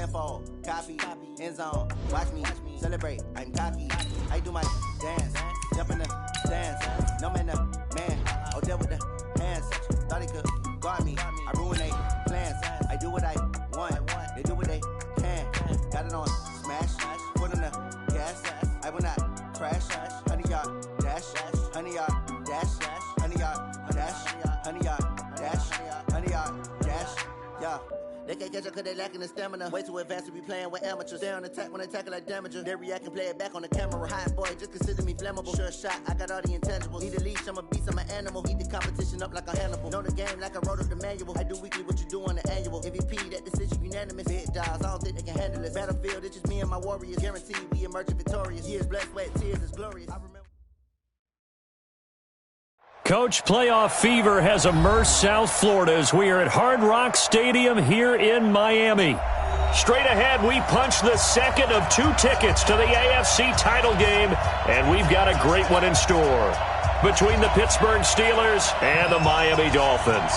tenfold, copy, end zone, watch me, celebrate, I'm cocky. I do my dance, jump in the stands, no man, man, oh, there with the hands, thought he could guard me, I ruin they plans, I do what I want, they do what they can, got it on smash, put on the gas, I will not crash, 100-yard dash, 100-yard dash, 100-yard dash, 100-yard dash, 100-yard dash, yeah. They can't catch up cause they lacking the stamina. Way too advanced to be playing with amateurs. Stay on attack when they tackle like damager. They react and play it back on the camera. Hot boy, just consider me flammable. Sure shot, I got all the intangibles. Need a leash, I'm a beast, I'm an animal. Eat the competition up like a Hannibal. Know the game like I wrote up the manual. I do weekly what you do on the annual. MVP, that decision unanimous. Big dogs, I don't think they can handle it. Battlefield, it's just me and my warriors. Guaranteed we emerge victorious. Years, blood, sweat, tears, it's glorious. I remember. Coach, playoff fever has immersed South Florida as we are at Hard Rock Stadium here in Miami. Straight ahead, we punch the second of 2 tickets to the AFC title game, and we've got a great one in store between the Pittsburgh Steelers and the Miami Dolphins.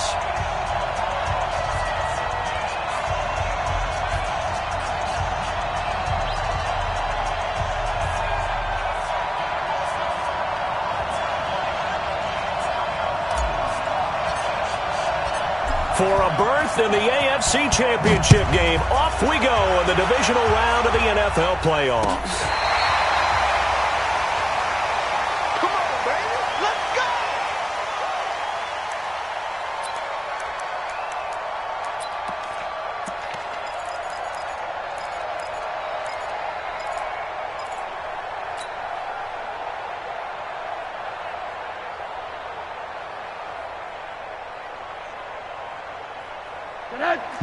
For a berth in the AFC Championship game, off we go in the divisional round of the NFL playoffs. Come on, baby. Let's go!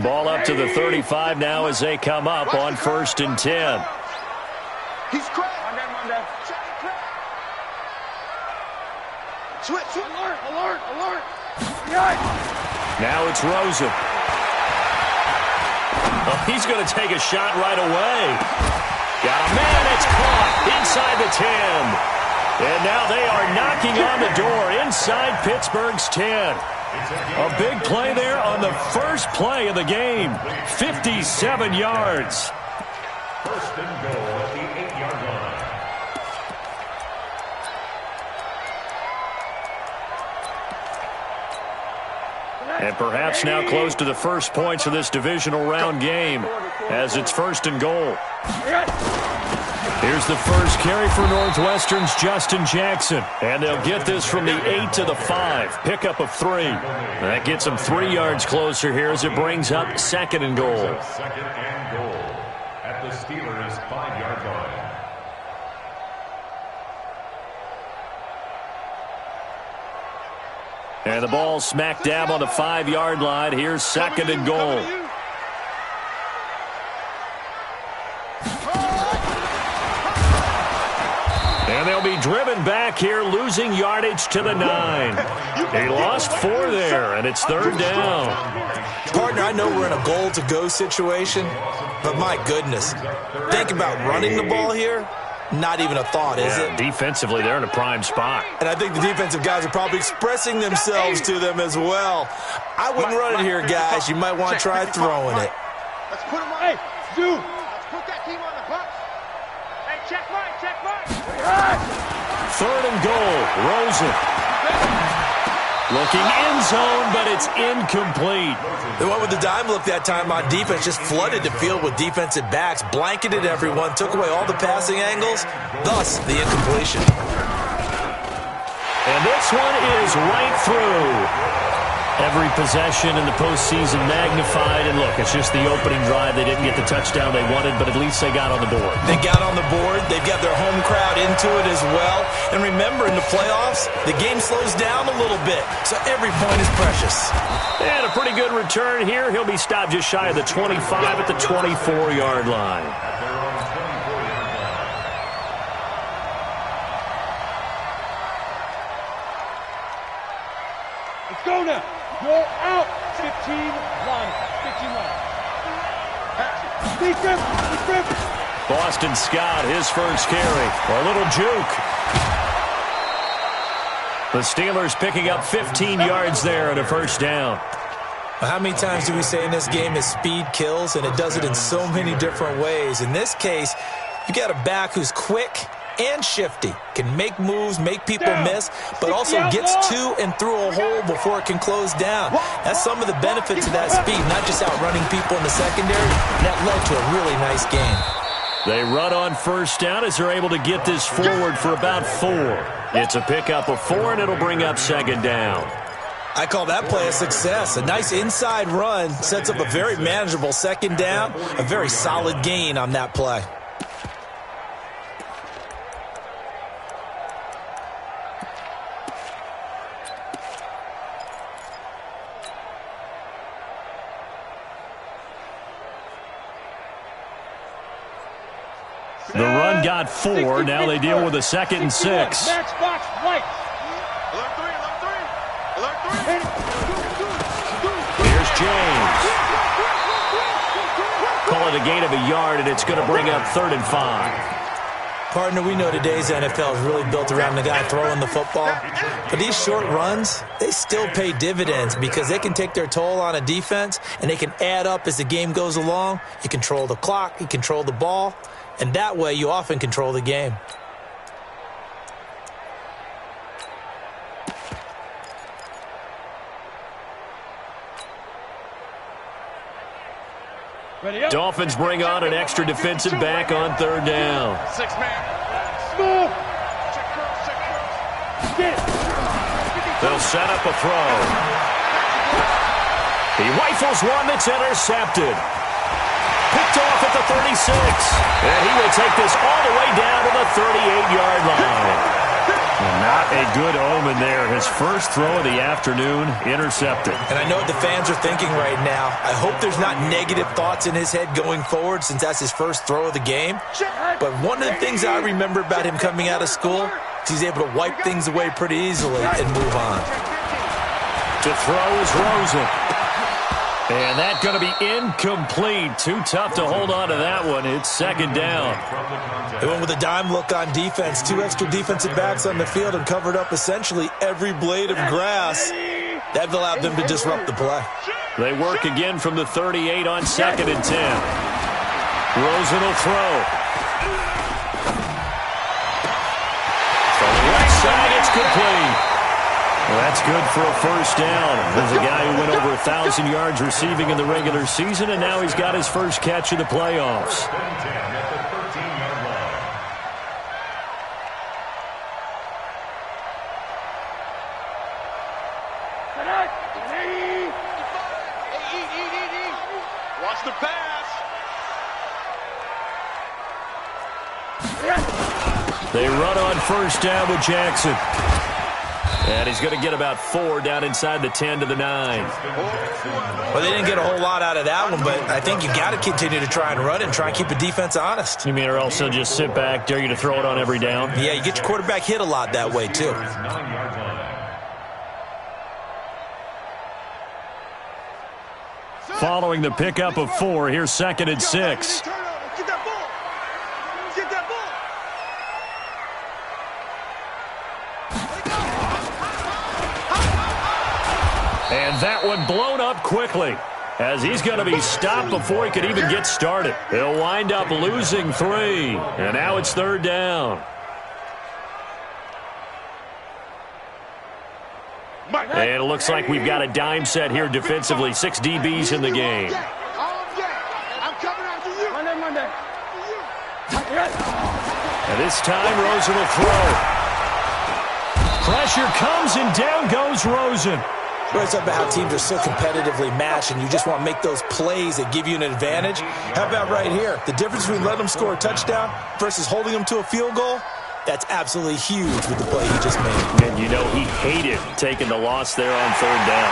Ball up to the 35 now as they come up on 1st and 10. He's cracked. Switch. Alert. Now it's Rosen. Oh, he's going to take a shot right away. Got a man. It's caught inside the 10. And now they are knocking on the door inside Pittsburgh's 10. A big play there on the first play of the game. 57 yards. First and goal at the 8-yard line. And perhaps now close to the first points of this divisional round game as it's 1st and goal. Here's the first carry for Northwestern's Justin Jackson. And they'll get this from the 8 to the 5. Pickup of 3. That gets them 3 yards closer here as it brings up 2nd and goal. 2nd and goal at the Steelers' 5-yard line. And the ball smack dab on the 5-yard line. Here's 2nd and goal. And they'll be driven back here, losing yardage to the 9. He lost 4 there, and it's 3rd down. Partner, I know we're in a goal-to-go situation, but my goodness, think about running the ball here. Not even a thought, is it? Defensively, they're in a prime spot. And I think the defensive guys are probably expressing themselves to them as well. I wouldn't run it here, guys. You might want to try throwing it. Let's put him on. Hey, dude. Let's put that team on the bus. Hey, check mine. 3rd and goal. Rosen. Looking in zone, but it's incomplete. They went with the dime look that time on defense, just flooded the field with defensive backs, blanketed everyone, took away all the passing angles, thus the incompletion. And this one is right through. Every possession in the postseason magnified. And look, it's just the opening drive. They didn't get the touchdown they wanted, but at least they got on the board. They got on the board. They've got their home crowd into it as well. And remember, in the playoffs, the game slows down a little bit, so every point is precious. And a pretty good return here. He'll be stopped just shy of the 25 at the 24-yard line. Let's go now. Go out. 15-1. Defense. Boston Scott, his first carry. A little juke. The Steelers picking up 15 yards there and a 1st down. How many times do we say in this game is speed kills, and it does it in so many different ways. In this case, you got a back who's quick and shifty, can make moves, make people miss, but also gets to and through a hole before it can close down. That's some of the benefits of that speed, not just outrunning people in the secondary. That led to a really nice game. They run on first down as they're able to get this forward for about 4. It's a pickup of 4, and it'll bring up second down. I call that play a success. A nice inside run sets up a very manageable second down, a very solid gain on that play. The run got 4. Now they deal with a 2nd and 6. Match box right. Alert 3. Here's James. Call it a gain of a yard, and it's going to bring up 3rd and 5. Partner, we know today's NFL is really built around the guy throwing the football. But these short runs, they still pay dividends because they can take their toll on a defense, and they can add up as the game goes along. You control the clock, you control the ball, and that way you often control the game. Dolphins bring on an extra defensive back on 3rd down. 6-man. They'll set up a throw. He rifles one that's intercepted. Picked off at the 36. And he will take this all the way down to the 38-yard line. Not a good omen there. His first throw of the afternoon intercepted. And I know what the fans are thinking right now. I hope there's not negative thoughts in his head going forward since that's his first throw of the game. But one of the things I remember about him coming out of school is he's able to wipe things away pretty easily and move on. To throw is Rosen. And that's going to be incomplete. Too tough to hold on to that one. It's 2nd down. They went with a dime look on defense. 2 extra defensive backs on the field and covered up essentially every blade of grass. That allowed them to disrupt the play. They work again from the 38 on 2nd and 10. Rosen will throw. From the right side, it's complete. Well, that's good for a first down. There's a guy who went over 1,000 yards receiving in the regular season, and now he's got his first catch in the playoffs. Watch the pass. They run on first down with Jackson. And he's going to get about 4 down inside the 10 to the 9. Well, they didn't get a whole lot out of that one, but I think you got to continue to try and run and try and keep the defense honest. You mean or else they'll just sit back, dare you to throw it on every down? Yeah, you get your quarterback hit a lot that way, too. Following the pickup of 4, here's 2nd and 6. Get that ball. Get that ball. And that one blown up quickly as he's going to be stopped before he could even get started. He'll wind up losing 3, and now it's 3rd down. And it looks like we've got a dime set here defensively. 6 DBs in the game. I'm coming after you. Monday. And this time, Rosen will throw. Pressure comes, and down goes Rosen. It's about how teams are so competitively matched, and you just want to make those plays that give you an advantage. How about right here? The difference between letting them score a touchdown versus holding them to a field goal, that's absolutely huge with the play he just made. And you know he hated taking the loss there on 3rd down.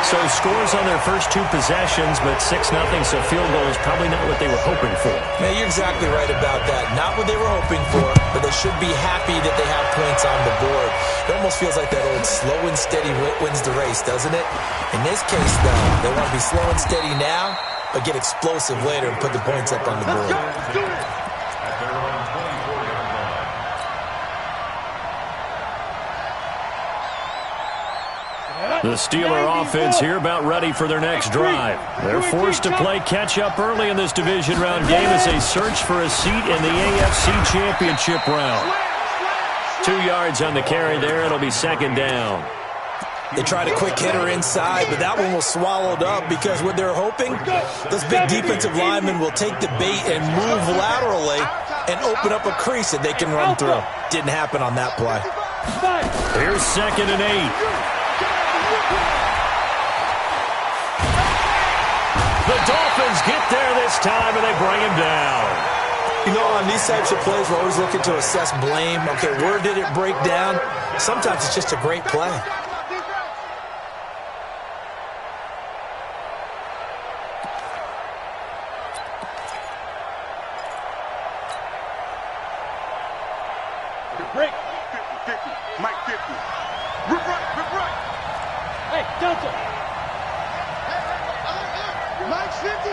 So scores on their first 2 possessions, but 6-0, so field goal is probably not what they were hoping for. Yeah, you're exactly right about that. Not what they were hoping for, but they should be happy that they have points on the board. It almost feels like that old slow and steady wins the race, doesn't it? In this case, though, they want to be slow and steady now, but get explosive later and put the points up on the board. The Steeler offense here about ready for their next drive. They're forced to play catch-up early in this division round game as they search for a seat in the AFC Championship round. 2 yards on the carry there. It'll be second down. They tried a quick hitter inside, but that one was swallowed up because what they're hoping, those big defensive linemen will take the bait and move laterally and open up a crease that they can run through. Didn't happen on that play. Here's 2nd and 8. The Dolphins get there this time, and they bring him down. You know, on these types of plays, we're always looking to assess blame. Okay, where did it break down? Sometimes it's just a great play. Break. 50, Mike 50. Rip right. Hey, Delta. Mike's 50.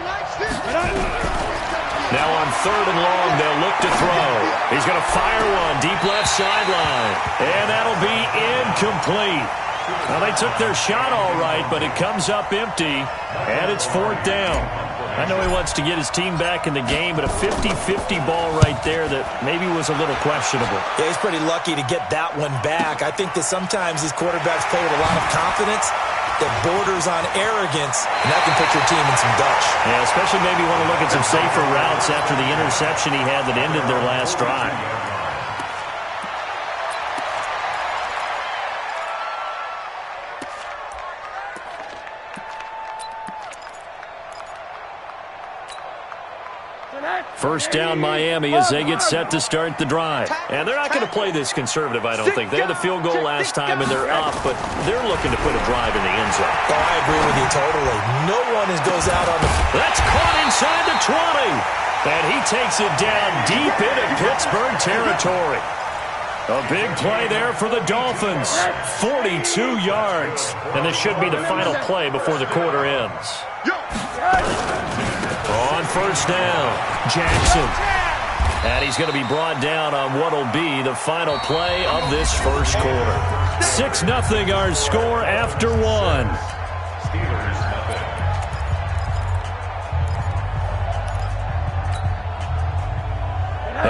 Now on 3rd and long, they'll look to throw. He's going to fire one deep left sideline. And that'll be incomplete. Well, they took their shot all right, but it comes up empty, and it's 4th down. I know he wants to get his team back in the game, but a 50-50 ball right there that maybe was a little questionable. Yeah, he's pretty lucky to get that one back. I think that sometimes these quarterbacks play with a lot of confidence that borders on arrogance, and that can put your team in some dutch. Yeah, especially maybe want to look at some safer routes after the interception he had that ended their last drive. First down Miami as they get set to start the drive. And they're not going to play this conservative, I don't think. They had the field goal last time and they're up, but they're looking to put a drive in the end zone. Oh, I agree with you totally. No one goes out on the... That's caught inside the 20. And he takes it down deep into Pittsburgh territory. A big play there for the Dolphins. 42 yards. And this should be the final play before the quarter ends. On first down, Jackson. And he's going to be brought down on what will be the final play of this first quarter. 6-0 our score after one. Steelers nothing.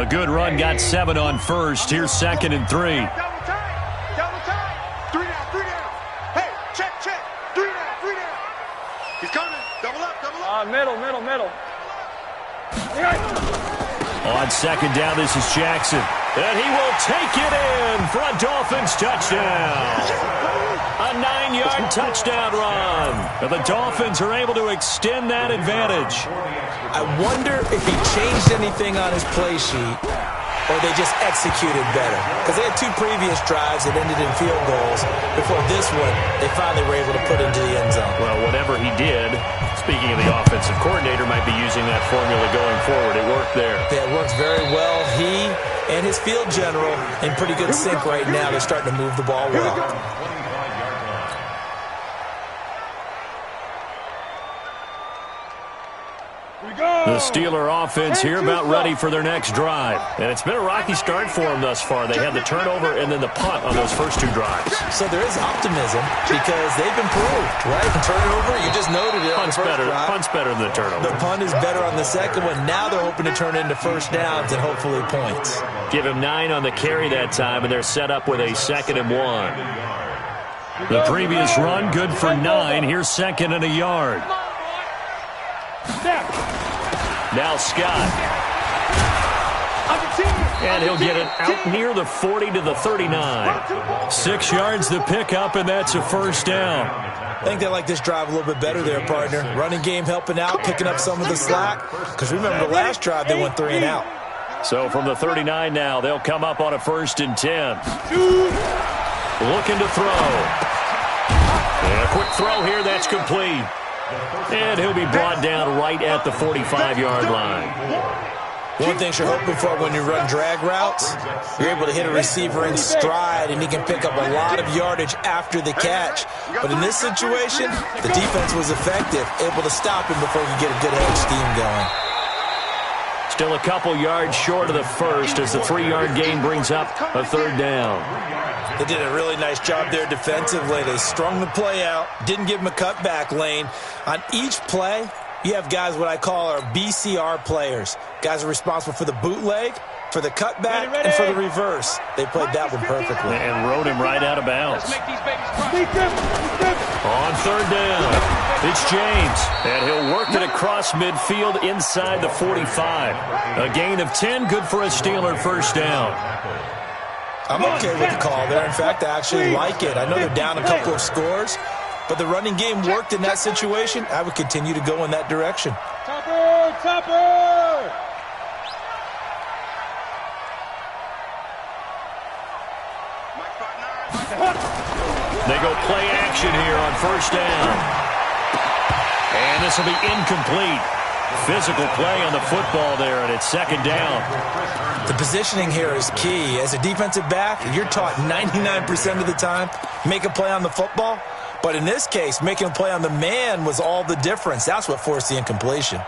A good run got 7 on first. Here's 2nd and 3. Double time. 3 down. Hey, check. 3 down. He's coming. Double up. Middle. On 2nd down, this is Jackson. And he will take it in for a Dolphins touchdown. A 9-yard touchdown run. And the Dolphins are able to extend that advantage. I wonder if he changed anything on his play sheet or they just executed better. Because they had 2 previous drives that ended in field goals. Before this one, they finally were able to put into the end zone. Well, whatever he did, speaking of the offensive coordinator, might be using that formula going forward. It worked there. Yeah, it works very well. He and his field general in pretty good sync right now. They're starting to move the ball well. The Steeler offense here about ready for their next drive. And it's been a rocky start for them thus far. They had the turnover and then the punt on those first 2 drives. So there is optimism because they've improved, right? Turnover, you just noted it. Punt's better than the turnover. The punt is better on the second one. Now they're hoping to turn into first downs and hopefully points. Give him 9 on the carry that time, and they're set up with a 2nd and 1. The previous run, good for 9. Here's 2nd and a yard. Now Scott. And he'll get it out near the 40 to the 39. 6 yards the pickup, and that's a first down. I think they like this drive a little bit better there, partner. Running game helping out, picking up some of the slack. Because remember, the last drive they went 3 and out. So from the 39 now, they'll come up on a 1st and 10. Looking to throw. And a quick throw here, that's complete. And he'll be brought down right at the 45-yard line. One thing you're hoping for when you run drag routes, you're able to hit a receiver in stride, and he can pick up a lot of yardage after the catch. But in this situation, the defense was effective, able to stop him before he could get a good head of steam going. Still a couple yards short of the first as the 3-yard gain brings up a third down. They did a really nice job there defensively. They strung the play out, didn't give them a cutback lane. On each play, you have guys what I call our BCR players. Guys are responsible for the bootleg, for the cutback, and for the reverse. They played that one perfectly. And rode him right out of bounds. On third down, it's James. And he'll work it across midfield inside the 45. A gain of 10, good for a Steeler first down. I'm okay with the call there. In fact, I actually like it. I know they're down a couple of scores, but the running game worked in that situation. I would continue to go in that direction. Topper! They go play action here on first down. And this will be incomplete. Physical play on the football there, and it's second down. The positioning here is key. As a defensive back, you're taught 99% of the time, make a play on the football. But in this case, making a play on the man was all the difference. That's what forced the incompletion.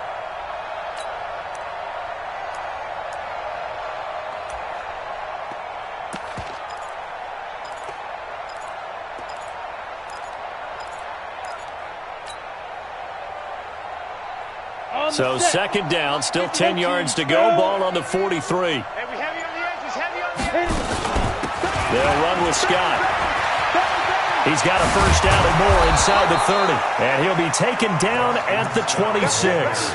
So second down, still 10 yards to go. Ball on the 43. They'll run with Scott. He's got a first down and more inside the 30. And he'll be taken down at the 26.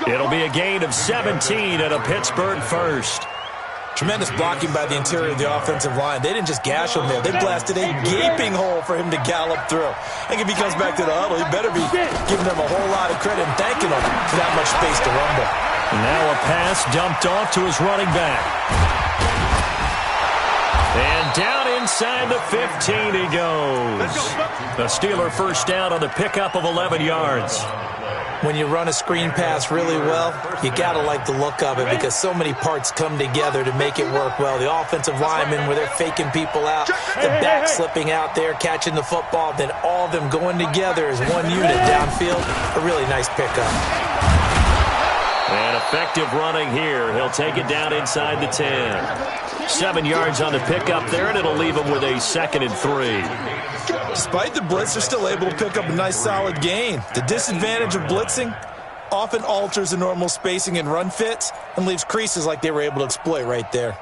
It'll be a gain of 17 at a Pittsburgh first. Tremendous blocking by the interior of the offensive line. They didn't just gash him there. They blasted a gaping hole for him to gallop through. I think if he comes back to the huddle, he better be giving them a whole lot of credit and thanking them for that much space to rumble. And now a pass dumped off to his running back. And down inside the 15 he goes. The Steeler first down on the pickup of 11 yards. When you run a screen pass really well, you got to like the look of it because so many parts come together to make it work well. The offensive linemen, where they're faking people out, the back slipping out there, catching the football, then all of them going together as one unit downfield. A really nice pickup. And effective running here. He'll take it down inside the 10. 7 yards on the pickup there, and it'll leave him with a 2nd and 3. Despite the blitz, they're still able to pick up a nice solid gain. The disadvantage of blitzing often alters the normal spacing and run fits and leaves creases like they were able to exploit right there.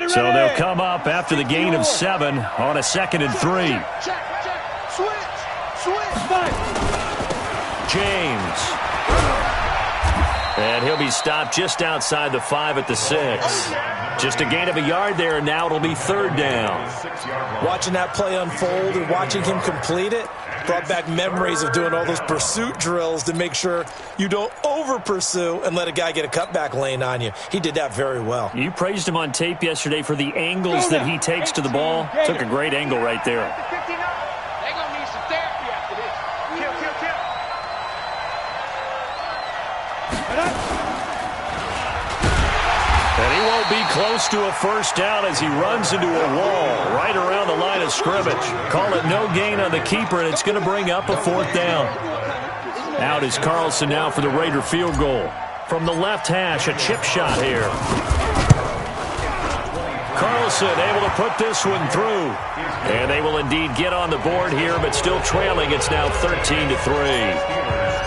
So they'll come up after the gain of 7 on a 2nd and 3. James. And he'll be stopped just outside the 5 at the 6. Just a gain of a yard there, and now it'll be third down. Watching that play unfold and watching him complete it brought back memories of doing all those pursuit drills to make sure you don't over-pursue and let a guy get a cutback lane on you. He did that very well. You praised him on tape yesterday for the angles that he takes to the ball. Took a great angle right there. And he won't be close to a first down as he runs into a wall right around the line of scrimmage. Call it no gain on the keeper, and it's going to bring up a 4th down. Out is Carlson now for the Raider field goal. From the left hash, a chip shot here. Carlson able to put this one through. And they will indeed get on the board here, but still trailing. It's now 13-3.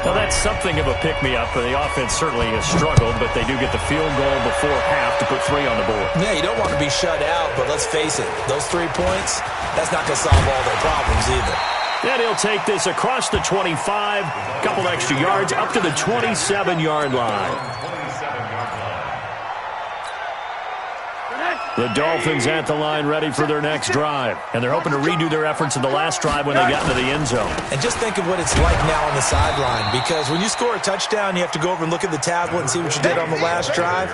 Well, that's something of a pick-me-up. The offense certainly has struggled, but they do get the field goal before half to put 3 on the board. Yeah, you don't want to be shut out, but let's face it, those 3 points, that's not going to solve all their problems either. And he'll take this across the 25, couple extra yards, up to the 27-yard line. The Dolphins at the line ready for their next drive. And they're hoping to redo their efforts in the last drive when they got into the end zone. And just think of what it's like now on the sideline, because when you score a touchdown, you have to go over and look at the tablet and see what you did on the last drive.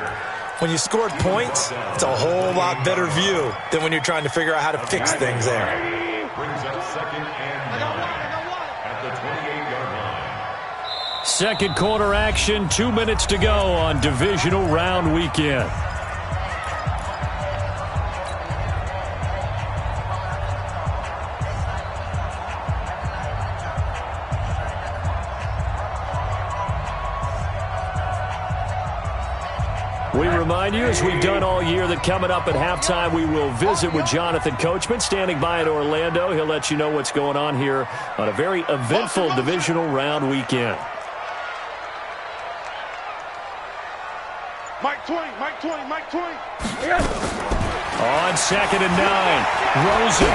When you scored points, it's a whole lot better view than when you're trying to figure out how to fix things there. Brings up 2nd and 9 at the 28-yard line. Second quarter action, 2 minutes to go on Divisional Round Weekend. We remind you, as we've done all year, that coming up at halftime, we will visit with Jonathan Coachman, standing by in Orlando. He'll let you know what's going on here on a very eventful divisional round weekend. Mike 20, Mike 20, Mike 20. On 2nd and 9, Rosen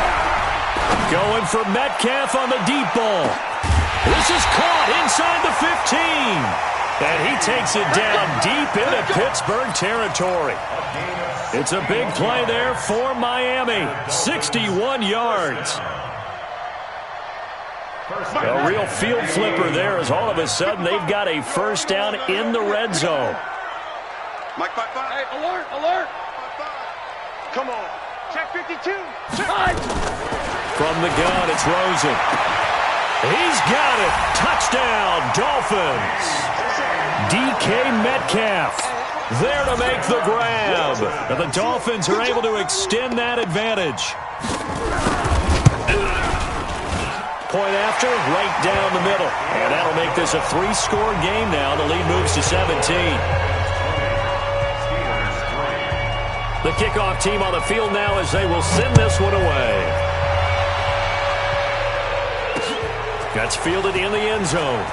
going for Metcalf on the deep ball. This is caught inside the 15. And he takes it down deep into Pittsburgh territory. It's a big play there for Miami. 61 yards. A real field flipper there, as all of a sudden they've got a first down in the red zone. Mike 5-5. Hey, alert, alert. 5-5. Come on. Check 52. Check. From the gun, it's Rosen. He's got it. Touchdown, Dolphins. DK Metcalf there to make the grab. And the Dolphins are able to extend that advantage. Point after, right down the middle. And that'll make this a 3-score game now. The lead moves to 17. The kickoff team on the field now as they will send this one away. That's fielded in the end zone.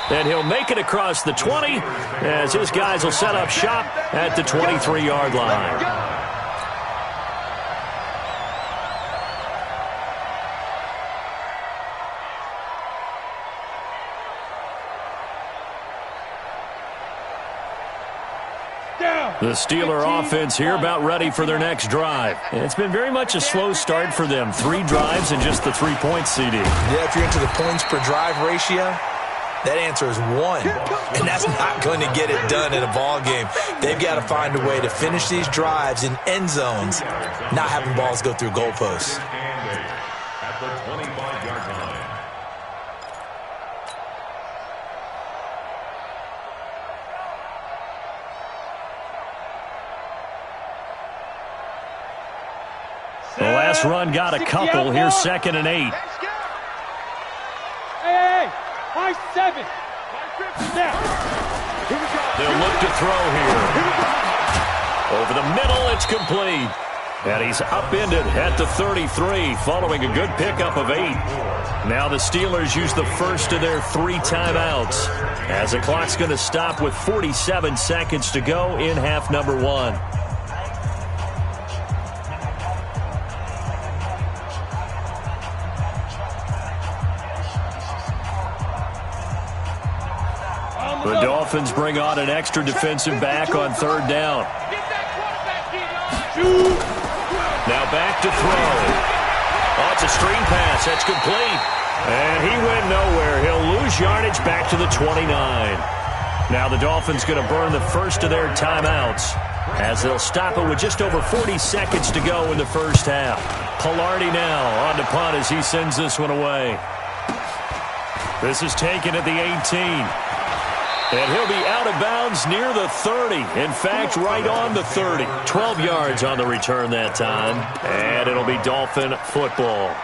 And he'll make it across the 20 as his guys will set up shop at the 23-yard line. The Steeler offense here about ready for their next drive. And it's been very much a slow start for them. 3 drives and just the 3-point CD. Yeah, if you're into the points per drive ratio, that answer is 1, and that's not going to get it done in a ball game. They've got to find a way to finish these drives in end zones, not having balls go through goalposts. At the 25-yard line. The last run got a couple. Here's 2nd and 8. Hey, high 7. Now. They'll look to throw here. Over the middle, it's complete. And he's upended at the 33 following a good pickup of 8. Now the Steelers use the first of their 3 timeouts as the clock's going to stop with 47 seconds to go in half number 1. The Dolphins bring on an extra defensive back on 3rd down. Now back to throw. Oh, it's a screen pass. That's complete. And he went nowhere. He'll lose yardage back to the 29. Now the Dolphins going to burn the first of their timeouts as they'll stop it with just over 40 seconds to go in the first half. Pilardi now on to punt as he sends this one away. This is taken at the 18. And he'll be out of bounds near the 30. In fact, right on the 30. 12 yards on the return that time. And it'll be Dolphin football.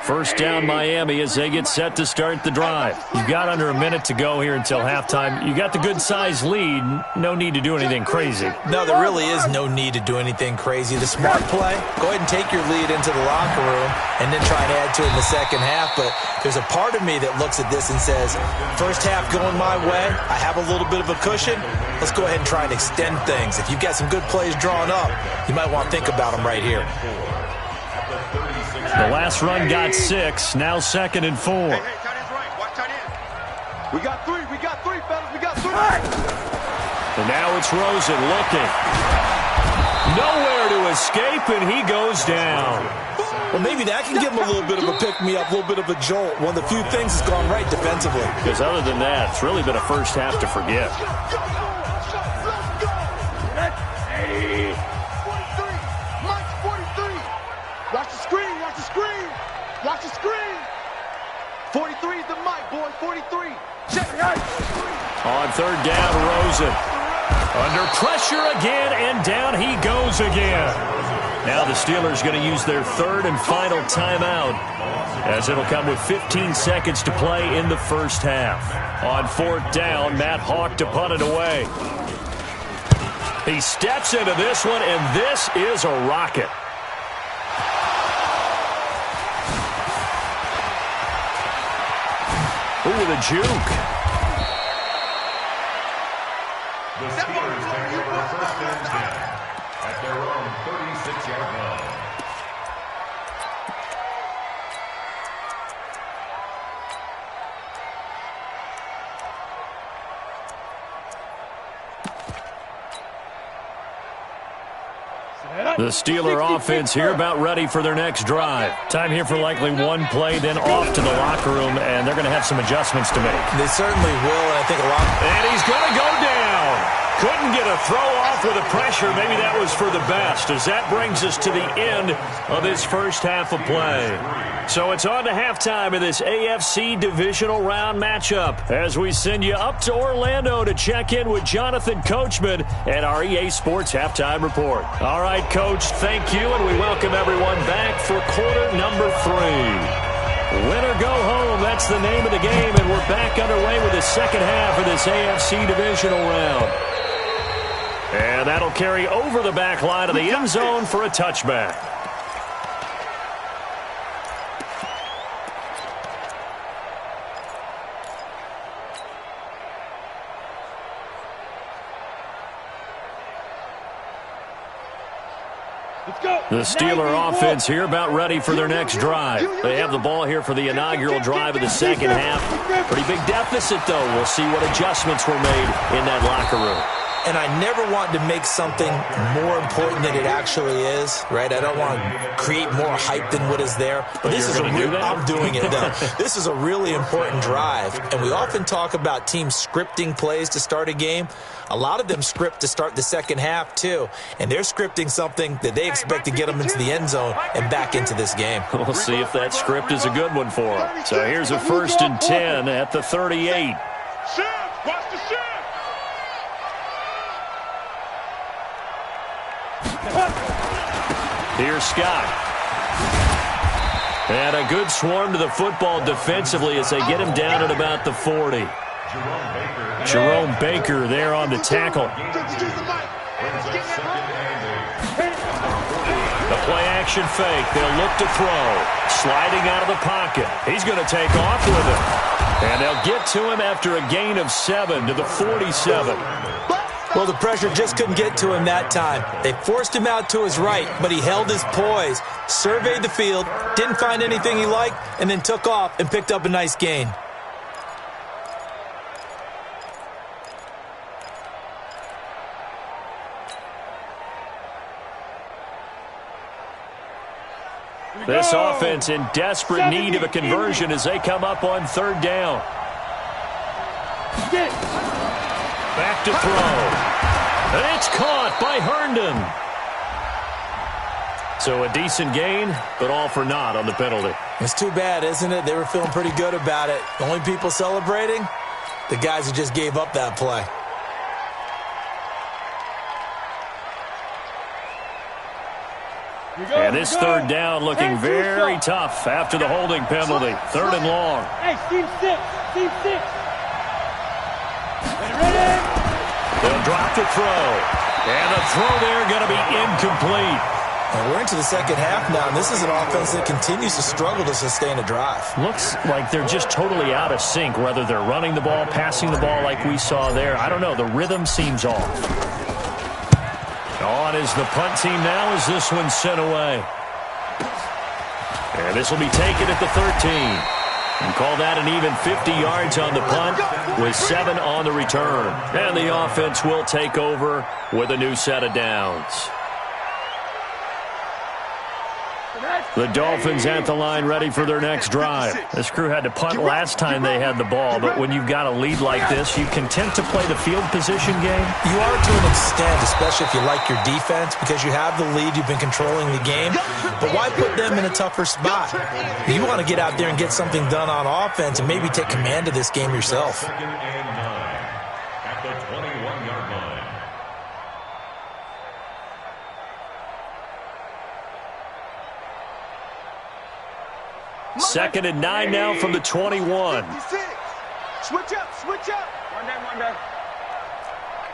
First down Miami as they get set to start the drive. You've got under a minute to go here until halftime. You got the good-sized lead. No need to do anything crazy. No, there really is no need to do anything crazy. The smart play, go ahead and take your lead into the locker room and then try and add to it in the second half. But there's a part of me that looks at this and says, first half going my way, I have a little bit of a cushion. Let's go ahead and try and extend things. If you've got some good plays drawn up, you might want to think about them right here. The last run got 6. Now 2nd and 4. Hey, tight end's right. Watch tight end. We got 3, fellas. We got 3. And now it's Rosen looking. Nowhere to escape, and he goes down. Well, maybe that can give him a little bit of a pick-me-up, a little bit of a jolt. One of the few things that's gone right defensively. Because other than that, it's really been a first half to forget. Watch the screen. 43 is the mic, boy. 43. Check it out. On 3rd down, Rosen. Under pressure again, and down he goes again. Now the Steelers going to use their third and final timeout, as it'll come with 15 seconds to play in the first half. On fourth down, Matt Hawk to punt it away. He steps into this one, and this is a rocket. Ooh, with a juke. The Steelers take over first and 10 at their own 36-yard line. The Steeler offense here about ready for their next drive. Time here for likely one play, then off to the locker room, and they're going to have some adjustments to make. They certainly will, and I think a lot. And he's going to go down. Couldn't get a throw off with the pressure. Maybe that was for the best, as that brings us to the end of this first half of play. So it's on to halftime of this AFC Divisional Round matchup as we send you up to Orlando to check in with Jonathan Coachman at our EA Sports Halftime Report. All right, Coach, thank you, and we welcome everyone back for quarter number 3. Win or go home, that's the name of the game, and we're back underway with the second half of this AFC Divisional Round. And that'll carry over the back line of the end zone for a touchback. The Steeler offense here about ready for their next drive. They have the ball here for the inaugural drive of the second half. Pretty big deficit, though. We'll see what adjustments were made in that locker room. And I never want to make something more important than it actually is, right? I don't want to create more hype than what is there. But this is I'm doing it, though. This is a really important drive. And we often talk about teams scripting plays to start a game. A lot of them script to start the second half, too. And they're scripting something that they expect to get them into the end zone and back into this game. We'll see if that script is a good one for them. So here's a 1st and 10 at the 38. Watch the shift. Here's Scott. And a good swarm to the football defensively as they get him down at about the 40. Jerome Baker there on the tackle. The play-action fake. They'll look to throw. Sliding out of the pocket. He's going to take off with it. And they'll get to him after a gain of 7 to the 47. Well, the pressure just couldn't get to him that time. They forced him out to his right, but he held his poise, surveyed the field, didn't find anything he liked, and then took off and picked up a nice gain. This offense in desperate need of a conversion as they come up on 3rd down. Back to throw. And it's caught by Herndon. So a decent gain, but all for naught on the penalty. It's too bad, isn't it? They were feeling pretty good about it. The only people celebrating, the guys who just gave up that play. And this 3rd down looking very tough after the holding penalty. 3rd and long. Hey, team 6. Team 6. They'll drop the throw. And the throw there going to be incomplete. And we're into the second half now, and this is an offense that continues to struggle to sustain a drive. Looks like they're just totally out of sync, whether they're running the ball, passing the ball like we saw there. I don't know. The rhythm seems off. On is the punt team now as this one's sent away. And this will be taken at the 13. And call that an even 50 yards on the punt with 7 on the return. And the offense will take over with a new set of downs. The Dolphins at the line ready for their next drive. This crew had to punt last time they had the ball, but when you've got a lead like this, you content to play the field position game? You are to an extent, especially if you like your defense, because you have the lead, you've been controlling the game. But why put them in a tougher spot? You want to get out there and get something done on offense and maybe take command of this game yourself. 2nd and 9 at the 21-yard line. 2nd and 9 now from the 21. 56. Switch up, switch up. Monday.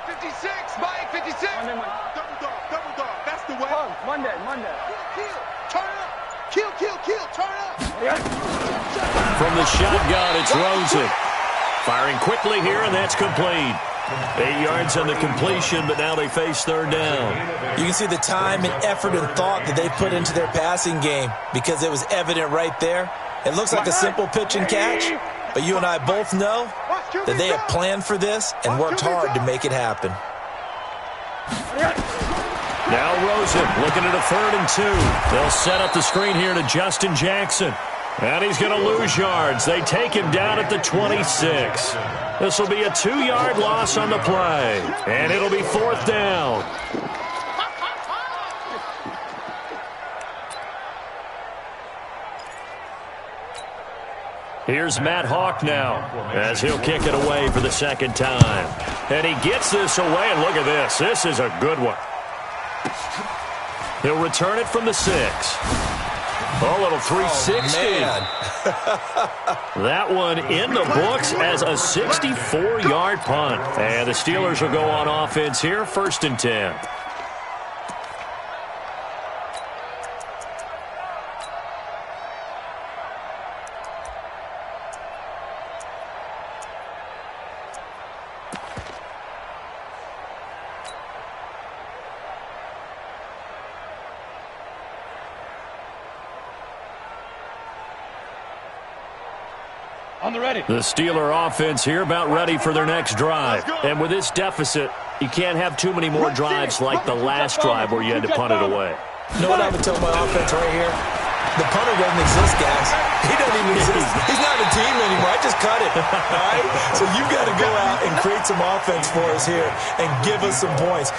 56, Mike, 56. Monday. Double dog. That's the way. Monday. Kill. Turn up. Kill. Turn up. From the shotgun, it's Rosen. Firing quickly here, and that's complete. 8 yards on the completion, but now they face 3rd down. You can see the time and effort and thought that they put into their passing game because it was evident right there. It looks like a simple pitch and catch, but you and I both know that they have planned for this and worked hard to make it happen. Now Rosen looking at a 3rd and 2. They'll set up the screen here to Justin Jackson. And he's going to lose yards. They take him down at the 26. This will be a 2-yard loss on the play. And it'll be 4th down. Here's Matt Hawk now as he'll kick it away for the 2nd time. And he gets this away. And look at this. This is a good one. He'll return it from the 6. A little 360. That one in the books as a 64-yard punt. And the Steelers will go on offense here, 1st and 10. The Steeler offense here about ready for their next drive. And with this deficit, you can't have too many more drives like the last drive where you had to punt it away. You know what I would tell my offense right here? The punter doesn't exist, guys. He doesn't even exist. He's not a team anymore. I just cut it. All right? So you've got to go out and create some offense for us here and give us some points.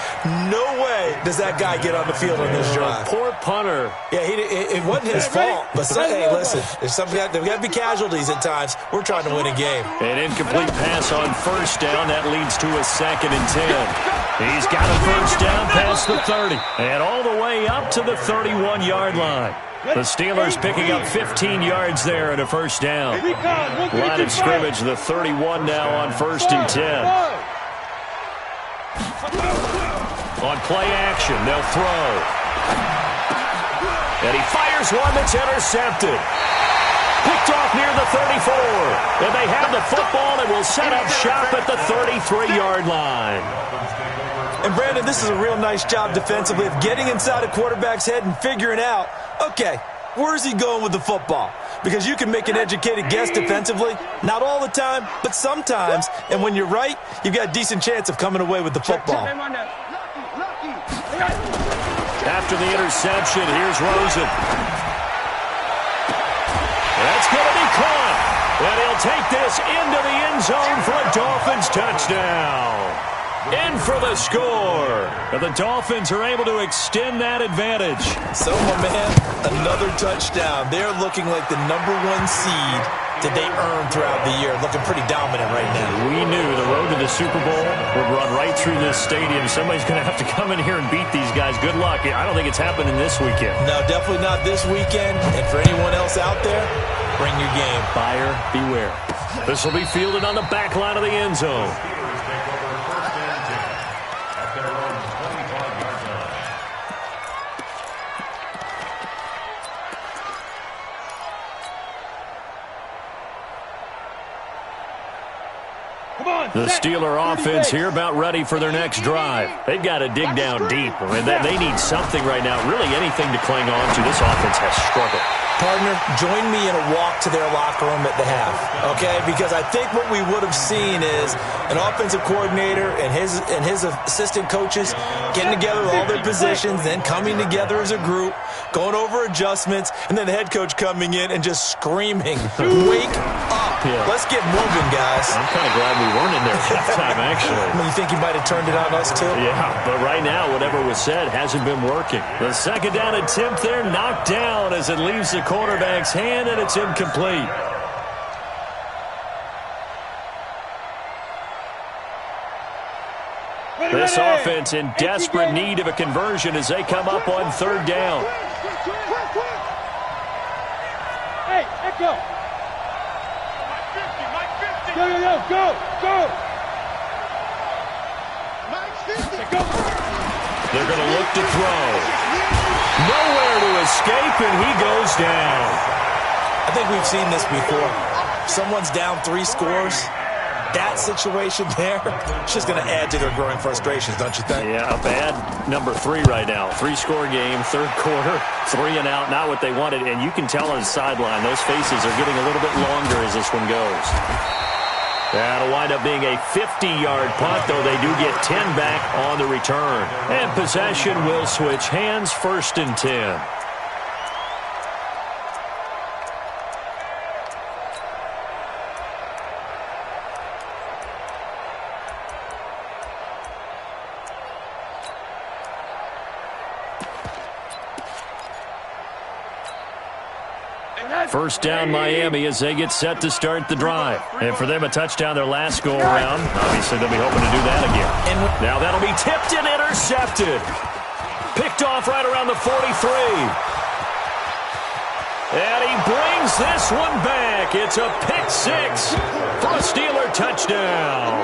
No way does that guy get on the field on this drive. Poor punter. Yeah, it wasn't his fault. But hey, listen, there's got to be casualties at times. We're trying to win a game. An incomplete pass on 1st down. That leads to a 2nd and 10. He's got a 1st down past the 30 and all the way up to the 31-yard line. The Steelers picking up 15 yards there at a 1st down. Line of scrimmage, the 31 now on 1st and 10. On play action, they'll throw. And he fires one that's intercepted. Picked off near the 34. And they have the football and will set up shop at the 33-yard line. And, Brandon, this is a real nice job defensively of getting inside a quarterback's head and figuring out, okay, where's he going with the football? Because you can make an educated guess defensively, not all the time, but sometimes. And when you're right, you've got a decent chance of coming away with the football. After the interception, here's Rosen. That's going to be caught. And he'll take this into the end zone for a Dolphins touchdown. In for the score. And the Dolphins are able to extend that advantage. So, my man, another touchdown. They're looking like the #1 seed that they earned throughout the year. Looking pretty dominant right now. We knew the road to the Super Bowl would run right through this stadium. Somebody's going to have to come in here and beat these guys. Good luck. I don't think it's happening this weekend. No, definitely not this weekend. And for anyone else out there, bring your game. Buyer beware. This will be fielded on the back line of the end zone. The Steeler offense here about ready for their next drive. They've got to dig down deep. I mean, they need something right now, really anything to cling on to. This offense has struggled. Partner, join me in a walk to their locker room at the half, okay? Because I think what we would have seen is an offensive coordinator and his assistant coaches getting together with all their positions, then coming together as a group, going over adjustments, and then the head coach coming in and just screaming, wake up. Yeah. Let's get moving, guys. I'm kind of glad we weren't in there at halftime, actually. You think he might have turned it on us, too? Yeah, but right now, whatever was said hasn't been working. The 2nd down attempt there knocked down as it leaves the quarterback's hand, and it's incomplete. This offense in desperate need of a conversion as they come up on 3rd down. Hey, Mike, go. Mike 50, Mike 50. Go. Mike 50. Go. They're going to look to throw. Nowhere to escape, and he goes down. I think we've seen this before. Someone's down 3 scores. That situation there, it's just going to add to their growing frustrations, don't you think? Yeah, a bad number 3 right now. 3-score game, third quarter, 3 and out, not what they wanted. And you can tell on the sideline, those faces are getting a little bit longer as this one goes. That'll wind up being a 50-yard punt, though they do get 10 back on the return. And possession will switch hands, 1st and 10. First down, Miami, as they get set to start the drive. And for them, a touchdown their last go-around. Obviously, they'll be hoping to do that again. Now that'll be tipped and intercepted. Picked off right around the 43. And he brings this one back. It's a pick 6 for a Steeler touchdown.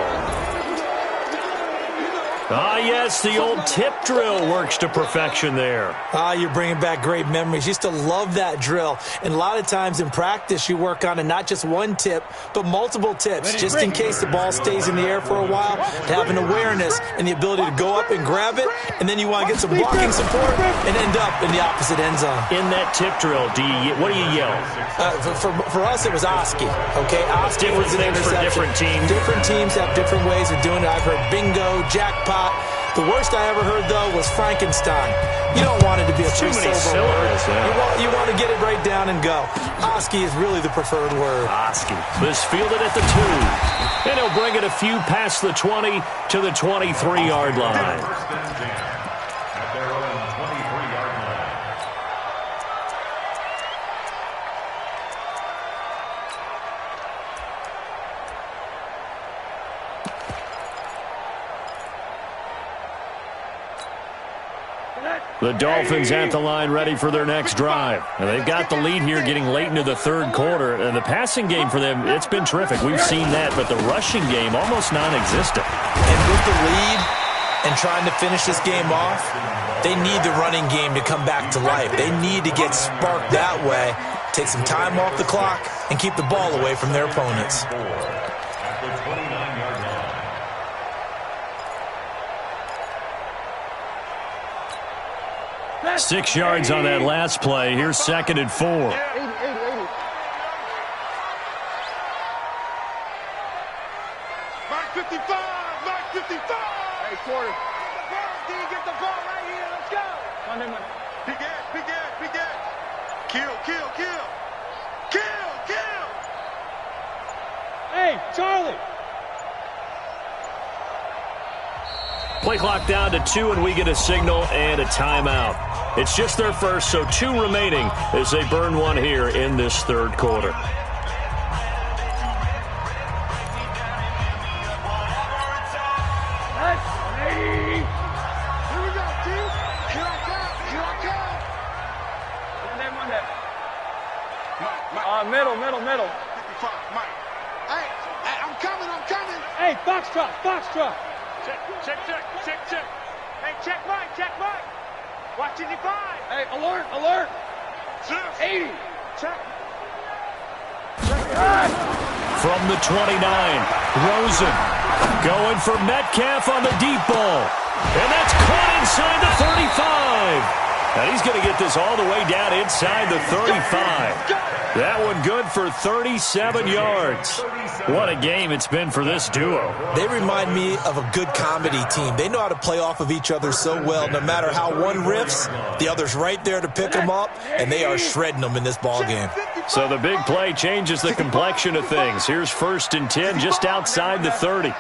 Ah, yes, the old tip drill works to perfection there. Ah, you're bringing back great memories. Used to love that drill. And a lot of times in practice, you work on it, not just one tip, but multiple tips, just in case the ball stays in the air for a while, to have an awareness and the ability to go up and grab it, and then you want to get some blocking support and end up in the opposite end zone. In that tip drill, what do you yell? For us, it was Oski. Okay, Oski was an interception. For different teams. Different teams have different ways of doing it. I've heard bingo, jackpot. The worst I ever heard, though, was Frankenstein. You don't want it to be a too many three-syllable word. Yeah. You want to get it right down and go. Oski is really the preferred word. Oski. This fielded at the 2. And he'll bring it a few past the 20 to the 23-yard line. At their own 23-yard line. The Dolphins at the line ready for their next drive. And they've got the lead here getting late into the third quarter. And the passing game for them, it's been terrific. We've seen that, but the rushing game almost non-existent. And with the lead and trying to finish this game off, they need the running game to come back to life. They need to get sparked that way, take some time off the clock, and keep the ball away from their opponents. At the 29-yard line. 6 yards on that last play. Here's 2nd and 4. 80. Mark 55. Mark 55. Hey, quarter. D, get the ball right here. Let's go. Monday. Big ass. Kill. Hey, Charlie. Play clock down to 2, and we get a signal and a timeout. It's just their first, so 2 remaining as they burn one here in this third quarter. That's 80. Here we go, team. Here I come. Monday. Middle. 55, Mike. Hey, I'm coming. Hey, Foxtrot. Check. Hey, check Mike. Watch 55. Hey, alert. 80. Check. From the 29, Rosen going for Metcalf on the deep ball. And that's caught inside the 35. And he's going to get this all the way down inside the 35. That one good for 37 yards. What a game it's been for this duo. They remind me of a good comedy team. They know how to play off of each other so well. No matter how one riffs, the other's right there to pick them up, and they are shredding them in this ball game. So the big play changes the complexion of things. Here's 1st and 10 just outside the 30. Now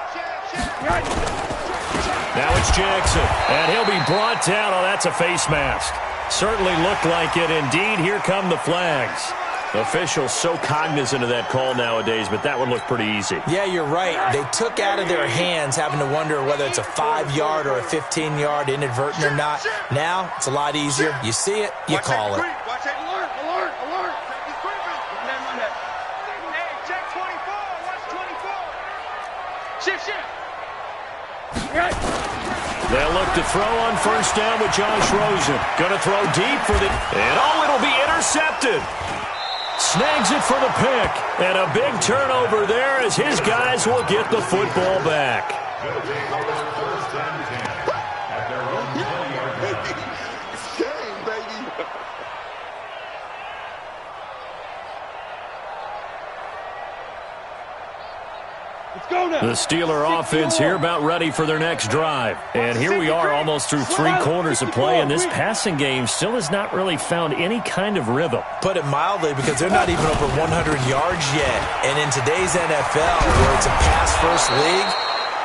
it's Jackson, and he'll be brought down. Oh, that's a face mask. Certainly looked like it. Indeed, here come the flags. Officials so cognizant of that call nowadays, but that one looked pretty easy. Yeah, you're right. They took out of their hands having to wonder whether it's a 5-yard or a 15-yard inadvertent or not. Now, it's a lot easier. You see it, you call it. Alert. They'll look to throw on first down with Josh Rosen. Going to throw deep for the... And it'll be intercepted. Snags it for the pick. And a big turnover there as his guys will get the football back. They'll take over first and 10 at their own 20-yard line. Game, baby. Let's go now. The Steeler offense here about ready for their next drive. And here we are almost through 3 quarters of play, and this passing game still has not really found any kind of rhythm. Put it mildly, because they're not even over 100 yards yet. And in today's NFL, where it's a pass-first league,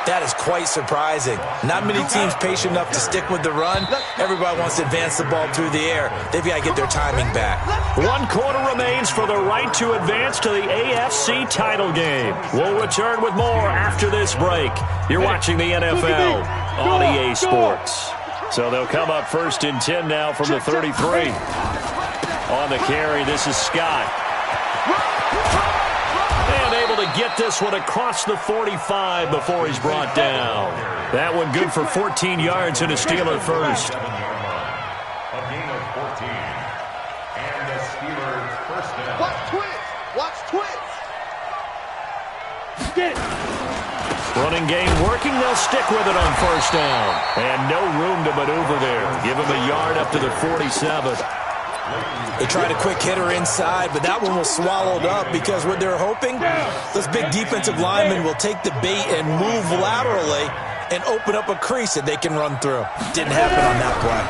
that is quite surprising. Not many teams patient enough to stick with the run. Everybody wants to advance the ball through the air. They've got to get their timing back. 1 quarter remains for the right to advance to the AFC title game. We'll return with more after this break. You're watching the NFL on EA Sports. So they'll come up first and 10 now from the 33. On the carry, this is Scott. And able to get this one across the 45 before he's brought down. That one good for 14 yards and a Steeler first. A gain of 14. And the Steelers first down. Watch twins. Watch twins. Get it. Running game working. They'll stick with it on first down. And no room to maneuver there. Give him a yard up to the 47. They tried a quick hitter inside, but that one was swallowed up because what they're hoping, those big defensive linemen will take the bait and move laterally and open up a crease that they can run through. Didn't happen on that play.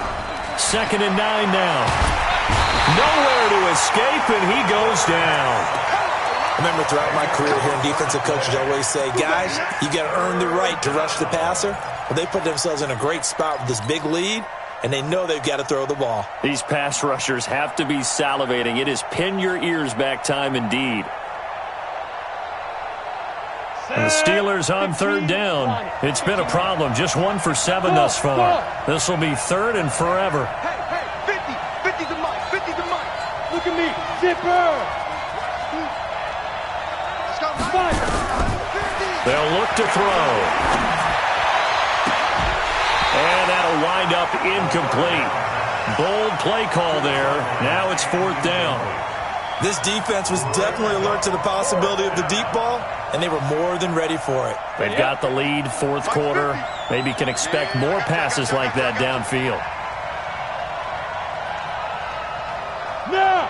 2nd and 9 now. Nowhere to escape, and he goes down. I remember throughout my career hearing defensive coaches always say, guys, you got to earn the right to rush the passer. Well, they put themselves in a great spot with this big lead, and they know they've got to throw the ball. These pass rushers have to be salivating. It is pin your ears back time indeed. And the Steelers on 3rd down. It's been a problem. Just 1 for 7 thus far. This will be 3rd and forever. Hey, 50. 50 to Mike. 50 to Mike. Look at me. Zipper. Let's go, Mike. 50. They'll look to throw. And that'll wind up incomplete. Bold play call there. Now it's 4th down. This defense was definitely alert to the possibility of the deep ball, and they were more than ready for it. They've got the lead, 4th quarter. Maybe can expect more passes like that downfield. Now.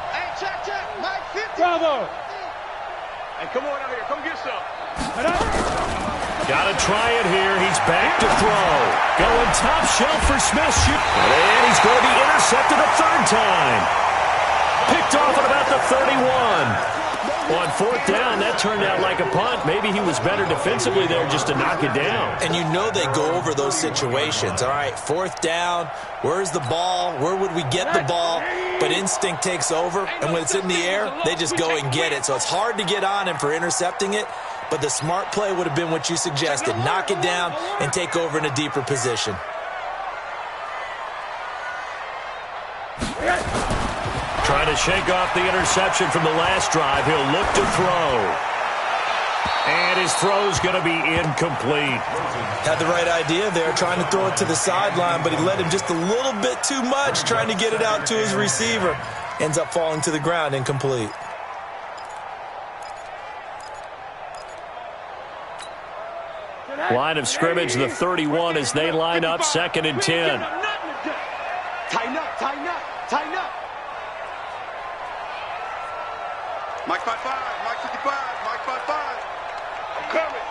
Hey, check. Mike, 50. Bravo. Hey, come on out here. Come get some. Got to try it here. He's back to throw. Going top shelf for Smith. And he's going to be intercepted a 3rd time. Picked off at about the 31. On 4th down, that turned out like a punt. Maybe he was better defensively there just to knock it down. And you know they go over those situations. All right, 4th down, where's the ball? Where would we get the ball? But instinct takes over, and when it's in the air, they just go and get it. So it's hard to get on him for intercepting it, but the smart play would have been what you suggested. Knock it down and take over in a deeper position. Trying to shake off the interception from the last drive. He'll look to throw. And his throw's going to be incomplete. Had the right idea there, trying to throw it to the sideline, but he let him just a little bit too much, trying to get it out to his receiver. Ends up falling to the ground, incomplete. Line of scrimmage, the 31 as they line up, 2nd and 10. Tighten up. Mike 5-5. Mike 55. Mike 5-5. I'm coming.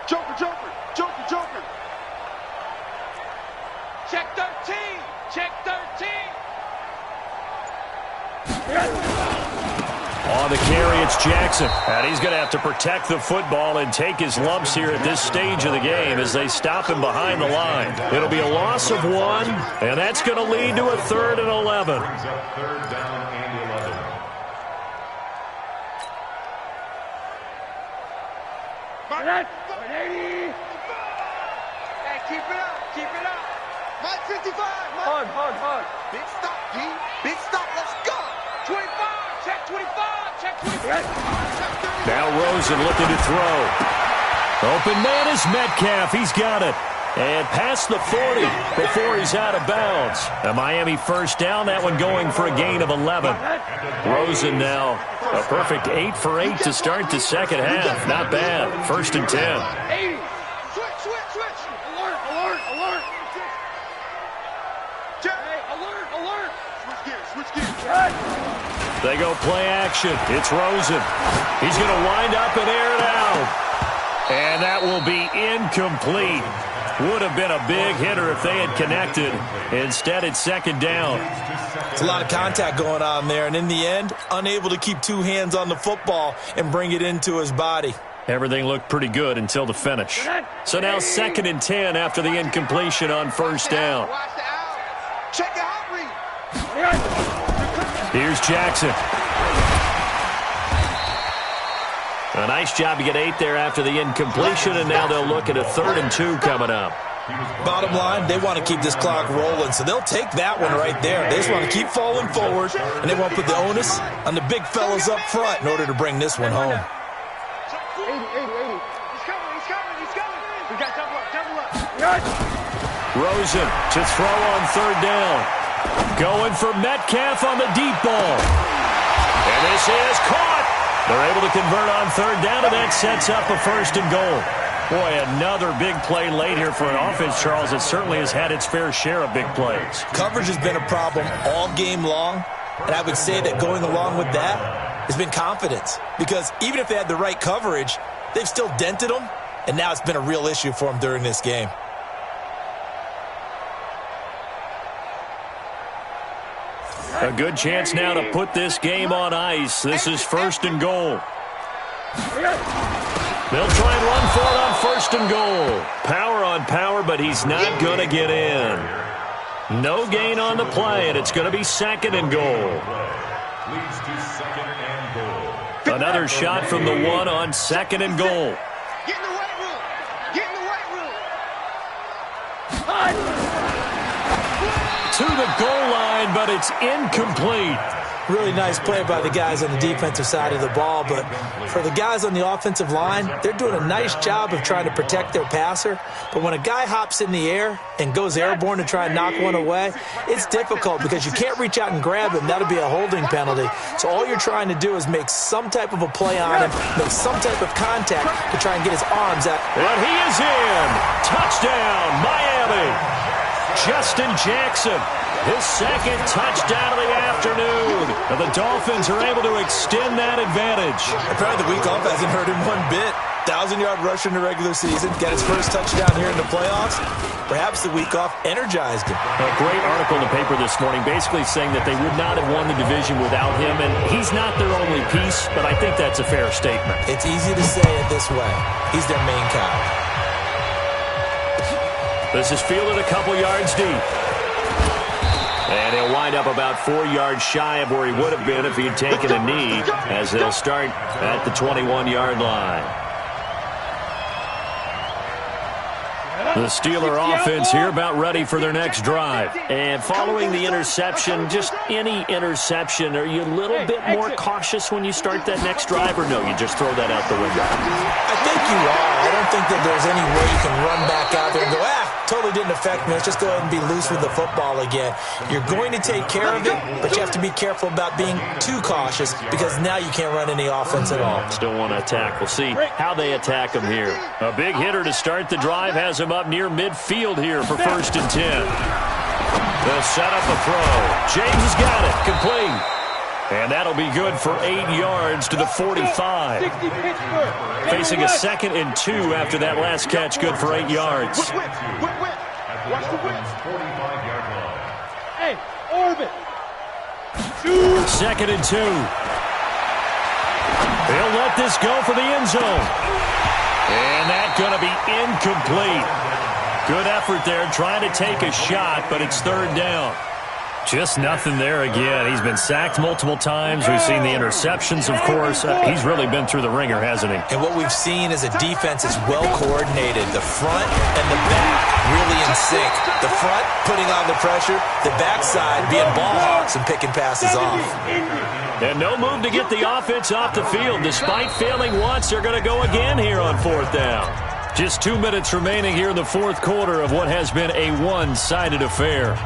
Joker. Check 13. On the carry, it's Jackson. And he's going to have to protect the football and take his lumps here at this stage of the game as they stop him behind the line. It'll be a loss of 1, and that's going to lead to a 3rd and 11. Brings up 3rd down and 11. Hey, keep it up. Mike 55. Mike. Hug. Big stop, D. Big stop. Let's go. 25. Check 25. Now Rosen looking to throw. Open man is Metcalf. He's got it. And past the 40 before he's out of bounds. A Miami first down, that one going for a gain of 11. Rosen now a perfect 8 for 8 to start the second half. Not bad. 1st and 10. Switch. Alert. Alert. Switch gears. They go play action. It's Rosen. He's going to wind up and air it out. And that will be incomplete. Would have been a big hitter if they had connected. Instead, it's 2nd down. It's a lot of contact going on there, and in the end, unable to keep 2 hands on the football and bring it into his body. Everything looked pretty good until the finish. So now 2nd and 10 after the incompletion on 1st down. Watch the out. Check the out read. Here's Jackson. A nice job to get 8 there after the incompletion, and now they'll look at a 3rd and 2 coming up. Bottom line, they want to keep this clock rolling, so they'll take that one right there. They just want to keep falling forward, and they want to put the onus on the big fellas up front in order to bring this one home. 80. He's coming. We got double up. Rosen to throw on 3rd down. Going for Metcalf on the deep ball. And this is caught. They're able to convert on 3rd down, and that sets up a 1st and goal. Boy, another big play late here for an offense, Charles, that certainly has had its fair share of big plays. Coverage has been a problem all game long, and I would say that going along with that has been confidence. Because even if they had the right coverage, they've still dented them, and now it's been a real issue for them during this game. A good chance now to put this game on ice. This is 1st and goal. They'll try and run for it on 1st and goal. Power on power, but he's not going to get in. No gain on the play, and it's going to be 2nd and goal. Leads to 2nd and goal. Another shot from the 1 on 2nd and goal. Get in the weight room. To the goal line, but it's incomplete. Really nice play by the guys on the defensive side of the ball, but for the guys on the offensive line, they're doing a nice job of trying to protect their passer. But when a guy hops in the air and goes airborne to try and knock one away, it's difficult because you can't reach out and grab him. That'll be a holding penalty. So all you're trying to do is make some type of a play on him, make some type of contact to try and get his arms out. And he is in. Touchdown, Miami. Justin Jackson, his 2nd touchdown of the afternoon. And the Dolphins are able to extend that advantage. Apparently the week off hasn't hurt him one bit. 1,000-yard rush in the regular season, got his first touchdown here in the playoffs. Perhaps the week off energized him. A great article in the paper this morning basically saying that they would not have won the division without him, and he's not their only piece, but I think that's a fair statement. It's easy to say it this way. He's their main guy. This is fielded a couple yards deep. And he'll wind up about 4 yards shy of where he would have been if he had taken a knee, as they'll start at the 21-yard line. The Steeler offense here about ready for their next drive. And following the interception, just any interception, are you a little bit more cautious when you start that next drive, or no, you just throw that out the window? I think you are. I don't think that there's any way you can run back out there and go, totally didn't affect me. Let's just go ahead and be loose with the football again. You're going to take care of it, but you have to be careful about being too cautious because now you can't run any offense at all. Still want to attack. We'll see how they attack him here. A big hitter to start the drive has him up near midfield here for 1st and 10. They'll set up a throw. James has got it. Complete. And that'll be good for 8 yards to the 45. Facing a 2nd and 2 after that last catch, good for 8 yards. Watch the whip. 45-yard line. Hey, orbit. 2nd and 2. They'll let this go for the end zone. And that's going to be incomplete. Good effort there trying to take a shot, but it's 3rd down. Just nothing there again. He's been sacked multiple times. We've seen the interceptions, of course. He's really been through the ringer, hasn't he? And what we've seen is a defense is well coordinated. The front and the back really in sync. The front putting on the pressure, the backside being ball hawks and picking passes off. And no move to get the offense off the field. Despite failing once, they're going to go again here on 4th down. Just 2 minutes remaining here in the 4th quarter of what has been a one-sided affair.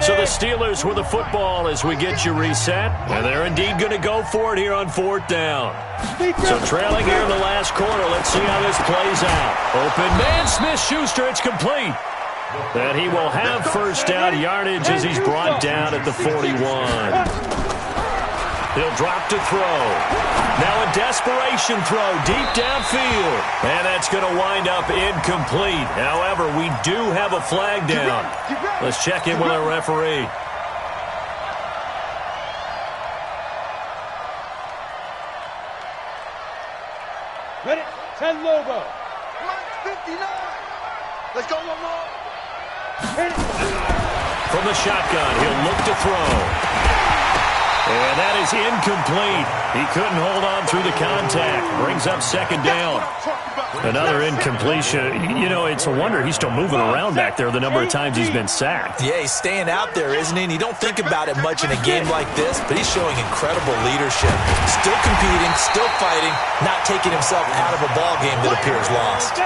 So the Steelers with the football as we get you reset. And they're indeed going to go for it here on 4th down. So trailing here in the last quarter. Let's see how this plays out. Open man, Smith-Schuster. It's complete. And he will have first down yardage as he's brought down at the 41. He'll drop to throw. Now a desperation throw deep downfield. And that's going to wind up incomplete. However, we do have a flag down. Let's check in with our referee. Ready? 10 logo. 59. Let's go one more. From the shotgun, he'll look to throw. And that is incomplete. He couldn't hold on through the contact. Brings up second down. Another incompletion. You know, it's a wonder he's still moving around back there the number of times he's been sacked. Yeah, he's staying out there, isn't he? And you don't think about it much in a game like this, but he's showing incredible leadership. Still competing, still fighting, not taking himself out of a ball game that appears lost.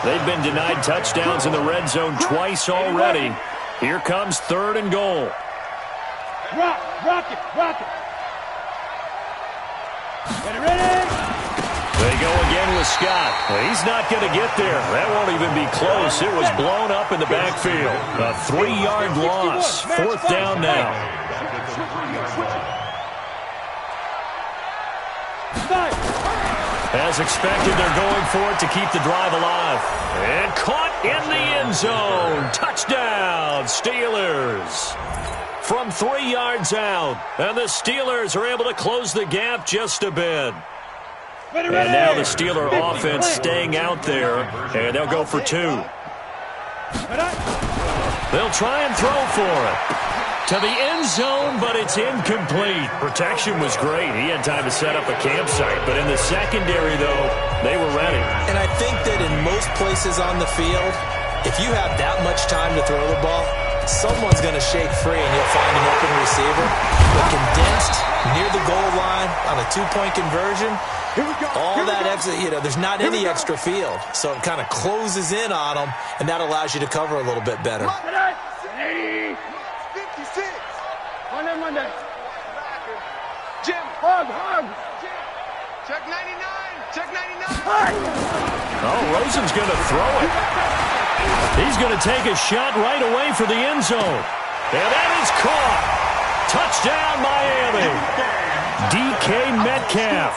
They've been denied touchdowns in the red zone twice already. Here comes 3rd and goal. Rock it. Ready? They go again with Scott. He's not going to get there. That won't even be close. It was blown up in the backfield. A 3-yard loss. 4th down now. As expected, they're going for it to keep the drive alive. And caught in the end zone. Touchdown, Steelers. From 3 yards out. And the Steelers are able to close the gap just a bit. And now the Steeler offense staying out there. And they'll go for 2. They'll try and throw for it. To the end zone, but it's incomplete. Protection was great. He had time to set up a campsite. But in the secondary, though, they were ready. And I think that in most places on the field, if you have that much time to throw the ball, someone's going to shake free and you'll find an open receiver. But condensed, near the goal line, on a 2-point conversion, all that extra, there's not any extra field. So it kind of closes in on them, and that allows you to cover a little bit better. Monday. Jim, hug. Check 99. Oh, Rosen's going to throw it. He's going to take a shot right away for the end zone. And that is caught. Touchdown, Miami. DK Metcalf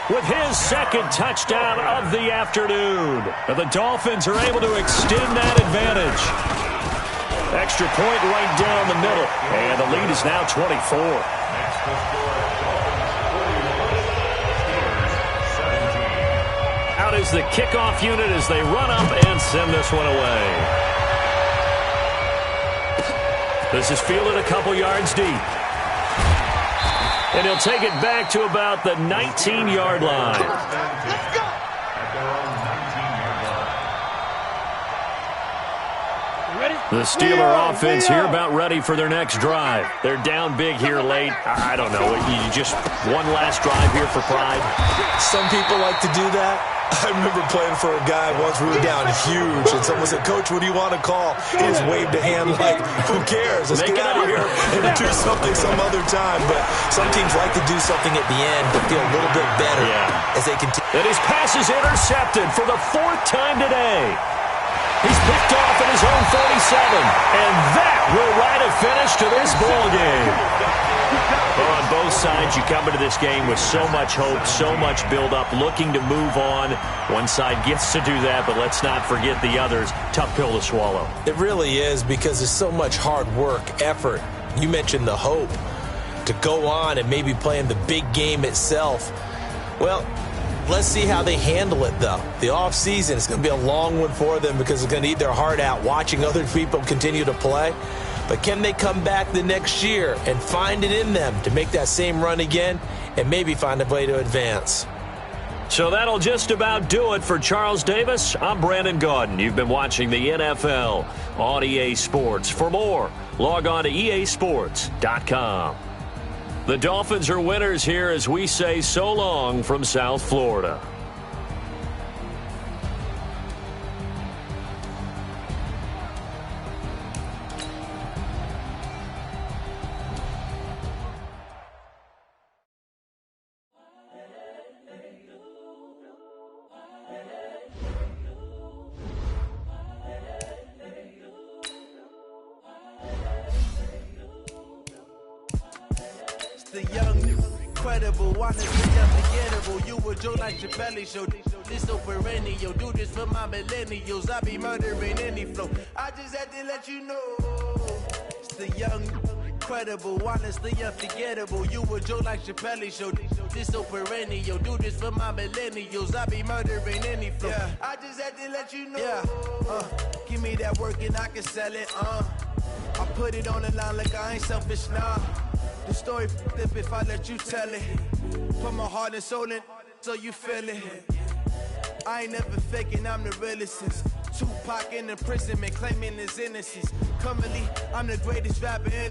with his 2nd touchdown of the afternoon. And the Dolphins are able to extend that advantage. Extra point right down the middle. And the lead is now 24. Out is the kickoff unit as they run up and send this one away. This is fielded a couple yards deep. And he'll take it back to about the 19-yard line. Let's go. The Steeler offense here about ready for their next drive. They're down big here late. I don't know. You just one last drive here for pride. Some people like to do that. I remember playing for a guy once. We were down huge, and someone said, "Coach, what do you want to call?" He just waved a hand like, "Who cares? Let's get out of here and do something some other time." But some teams like to do something at the end to feel a little bit better as they continue. And his pass is intercepted for the 4th time today. He's picked off at his own 47, and that will write a finish to this ball game. Well, on both sides, you come into this game with so much hope, so much build-up, looking to move on. One side gets to do that, but let's not forget the others. Tough pill to swallow. It really is, because there's so much hard work, effort. You mentioned the hope. to go on and maybe play in the big game itself. Well, let's see how they handle it, though. The offseason is going to be a long one for them because it's going to eat their heart out watching other people continue to play. But can they come back the next year and find it in them to make that same run again and maybe find a way to advance? So that'll just about do it for Charles Davis. I'm Brandon Gaudin. You've been watching the NFL on EA Sports. For more, log on to easports.com. The Dolphins are winners here as we say so long from South Florida. The young, incredible, honestly unforgettable. You a Joe like Chappelle show. This so perennial. Do this for my millennials. I be murdering any flow. I just had to let you know. It's the young, incredible, honestly unforgettable. You a Joe like Chappelle show. This so perennial. Do this for my millennials. I be murdering any flow. Yeah. I just had to let you know. Yeah. Give me that work and I can sell it. I put it on the line like I ain't selfish, nah. The story flip if I let you tell it. Put my heart and soul in so you feel it. I ain't never faking, I'm the realest since Tupac in imprisonment, claiming his innocence. Currently, I'm the greatest rapper in